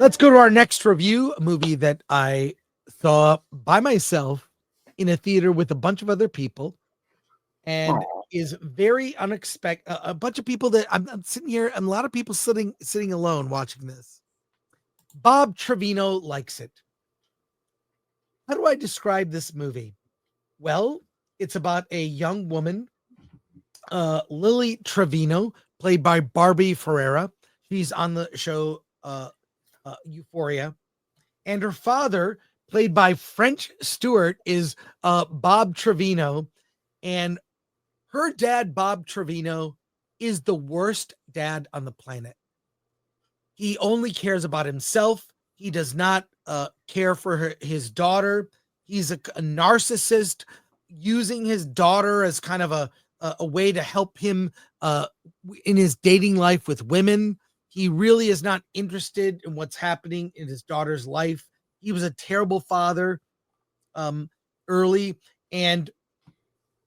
Let's go to our next review, a movie that I saw by myself in a theater with a bunch of other people and Aw. is very unexpected. A bunch of people that I'm sitting here and a lot of people sitting alone watching this. Bob Trevino Likes It. How do I describe this movie? Well, it's about a young woman, Lily Trevino, played by Barbie Ferreira. She's on the show Euphoria. And her father, played by French Stewart, is Bob Trevino. And her dad, Bob Trevino, is the worst dad on the planet. He only cares about himself. He does not care for his daughter. He's a narcissist, using his daughter as kind of a way to help him in his dating life with women. He really is not interested in what's happening in his daughter's life. He was a terrible father early. And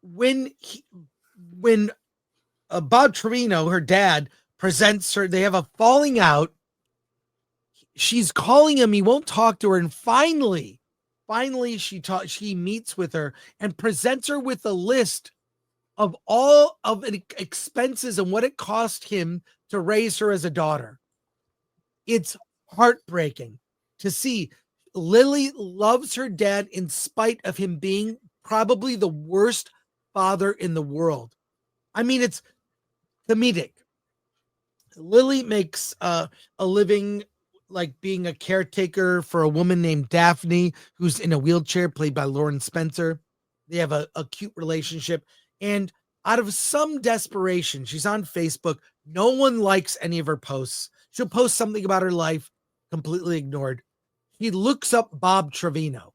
when Bob Trevino, her dad, presents her, they have a falling out. She's calling him. He won't talk to her. And finally, she meets with her and presents her with a list of all of the expenses and what it cost him to raise her as a daughter. It's heartbreaking to see. Lily loves her dad in spite of him being probably the worst father in the world. I mean, it's comedic. Lily makes a living like being a caretaker for a woman named Daphne, who's in a wheelchair, played by Lauren Spencer. They have a cute relationship. And out of some desperation, she's on Facebook. No one likes any of her posts. She'll post something about her life, completely ignored. He looks up Bob Trevino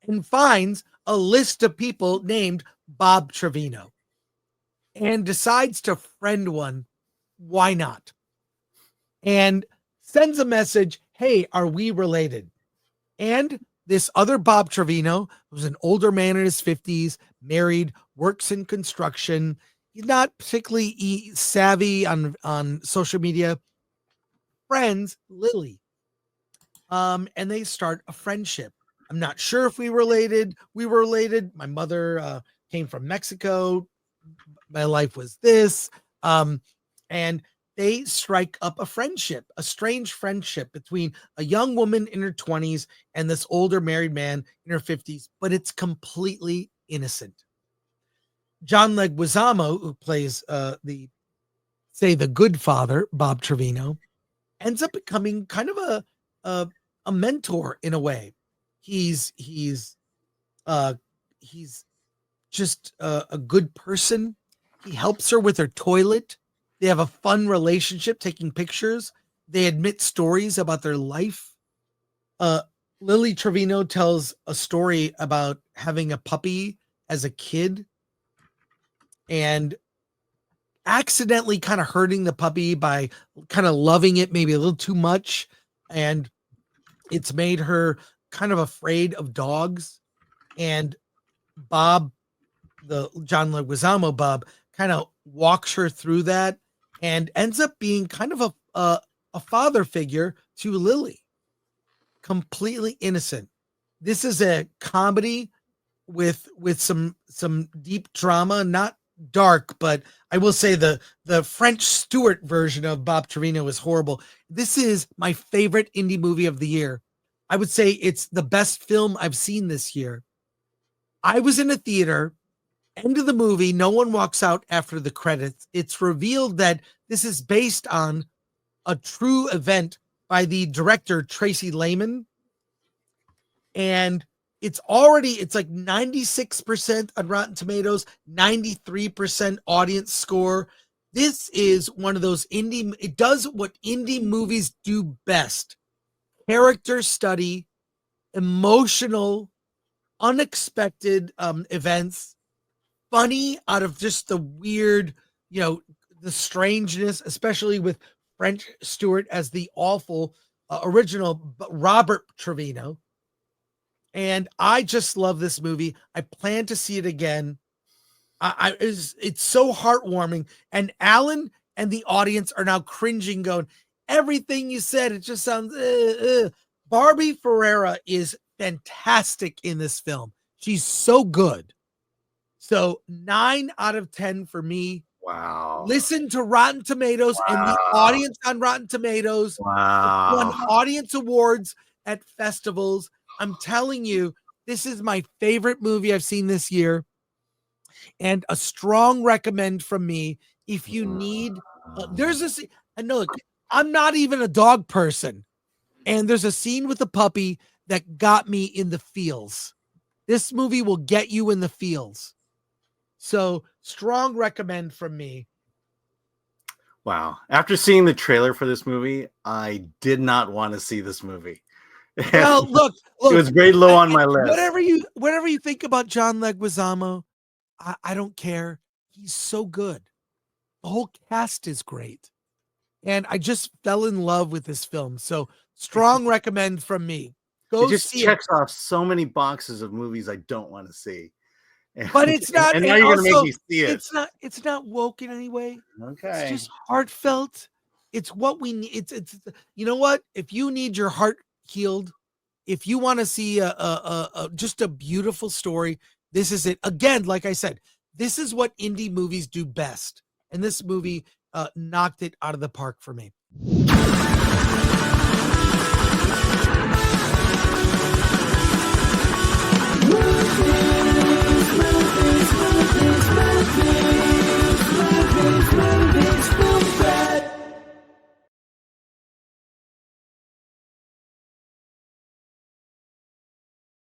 and finds a list of people named Bob Trevino and decides to friend one. Why not? And sends a message, hey, are we related? And this other Bob Trevino, who's an older man in his 50s, married, works in construction. He's not particularly savvy on social media. Friends Lily. And they start a friendship. I'm not sure if we were related. We were related. My mother came from Mexico. My life was this. And they strike up a friendship, a strange friendship between a young woman in her 20s and this older married man in her 50s, but it's completely innocent. John Leguizamo, who plays the good father, Bob Trevino, ends up becoming kind of a mentor in a way. He's just a good person. He helps her with her toilet. They have a fun relationship, taking pictures. They admit stories about their life. Lily Trevino tells a story about having a puppy as a kid and accidentally kind of hurting the puppy by kind of loving it maybe a little too much. And it's made her kind of afraid of dogs. And Bob, the John Leguizamo Bob, kind of walks her through that and ends up being kind of a father figure to Lily. Completely innocent. This is a comedy with some deep drama, not dark, but I will say the French Stewart version of Bob Trevino is horrible. This is my favorite indie movie of the year. I would say it's the best film I've seen this year. I was in a theater. End of the movie, no one walks out after the credits. It's revealed that this is based on a true event by the director Tracy Lehman. And it's like 96% on Rotten Tomatoes, 93% audience score. This is one of those it does what indie movies do best. Character study, emotional, unexpected events, funny out of just the weird, the strangeness, especially with French Stewart as the awful original Robert Trevino. And I just love this movie. I plan to see it again. It's so heartwarming. And Alan and the audience are now cringing, going, everything you said. It just sounds. Barbie Ferreira is fantastic in this film. She's so good. So 9 out of 10 for me. Wow. Listen to Rotten Tomatoes and the audience on Rotten Tomatoes. Won audience awards at festivals. I'm telling you, this is my favorite movie I've seen this year. And a strong recommend from me if you need. There's a scene. And look, I'm not even a dog person. And there's a scene with a puppy that got me in the feels. This movie will get you in the feels. So strong recommend from me. Wow. After seeing the trailer for this movie, I did not want to see this movie. Well, look, it was very low on my list. Whatever you think about John Leguizamo, I don't care. He's so good. The whole cast is great. And I just fell in love with this film. So strong recommend from me. Go it just see checks off so many boxes of movies I don't want to see. But it's not, and now you're gonna make me see it. It's not woke in any way. Okay. It's just heartfelt. It's what we need. It's you know what? If you need your heart healed, if you want to see a just a beautiful story, this is it. Again, like I said, this is what indie movies do best. And this movie knocked it out of the park for me.